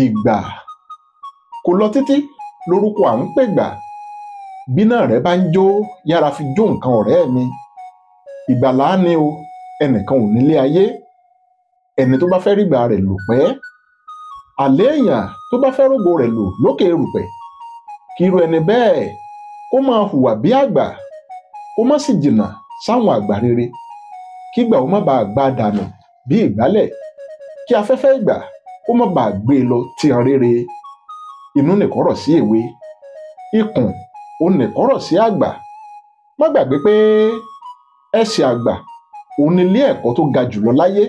Ìgbà kò lọ títí lórúkọ à ń pègbà. Bíná rẹ bá ń jó yára fi jó nǹkan ọ̀rẹ́ mi. Ìgbà láàní o, ẹnìkan ò nílé ayé. Ẹni tó bá fẹ́ rígbà rẹ̀ lò pẹ́. Àlẹ́ èèyàn tó bá fẹ́ rógo rẹ̀ lò lókè erùpẹ̀, kí irú ẹni bẹ́ẹ̀ kó máa hùwà bí àgbà, kó má sì jìnnà sáwọn àgbà rere, kígbà ó má bàa gbá dànù bí ìgbálẹ̀, kí afẹ́fẹ́ ìgbà kó má bàa gbé e lọ tìhàn rere. Inú nìkọ́rọ̀ sí èwe, ikùn ó nìkọ́rọ̀ sí àgbà. Má gbàgbé pé ẹsẹ̀ àgbà òun ni ilé ẹ̀kọ́ tó ga jùlọ láyé.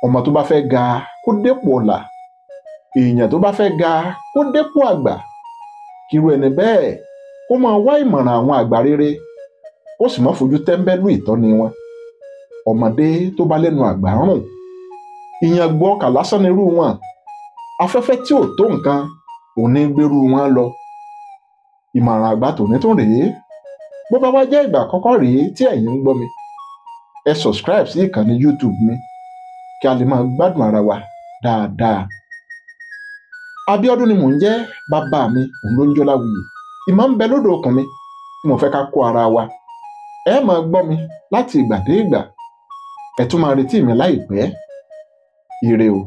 Ọmọ tó bá fẹ́ ga kó dépò ọlà, èèyàn tó bá fẹ́ ga kó dépò àgbà. Kírú ẹni bẹ́ẹ̀ kó máa wá ìmọ̀ràn àwọn àgbà rere, ó sì má fojú tẹ́ńbẹ́lú ìtọ́ni wọn. Ọmọdé tó bá lẹ́nu àgbà rùn, ìyàngbọ́ ọkà lásán nírú wọn. Afẹ́fẹ́ tí ò tó nǹkan ò ní gbérú wọn lọ. Ìmọ̀ràn àgbà tòní tó rèé. Bó bá wá jẹ́ ìgbà àkọ́kọ́ rèé tí ẹ̀yin ń gbọ́ mi, ẹ subscribe sí ìkànnì YouTube mi kí a lè máa gbádùn ara wa dáadáa. Abíọ́dún ni mò ń jẹ́, bàbá mi òun ló ń jọ́ Láwuyì. Ìmọ̀ ń bẹ lódò okùn mi tí mo fẹ́ ká kó ara wa. Ẹ máa gbọ́ mi láti ìgbà dé ìgbà. Ẹ tún máa retí mi láìpẹ́. Ire o.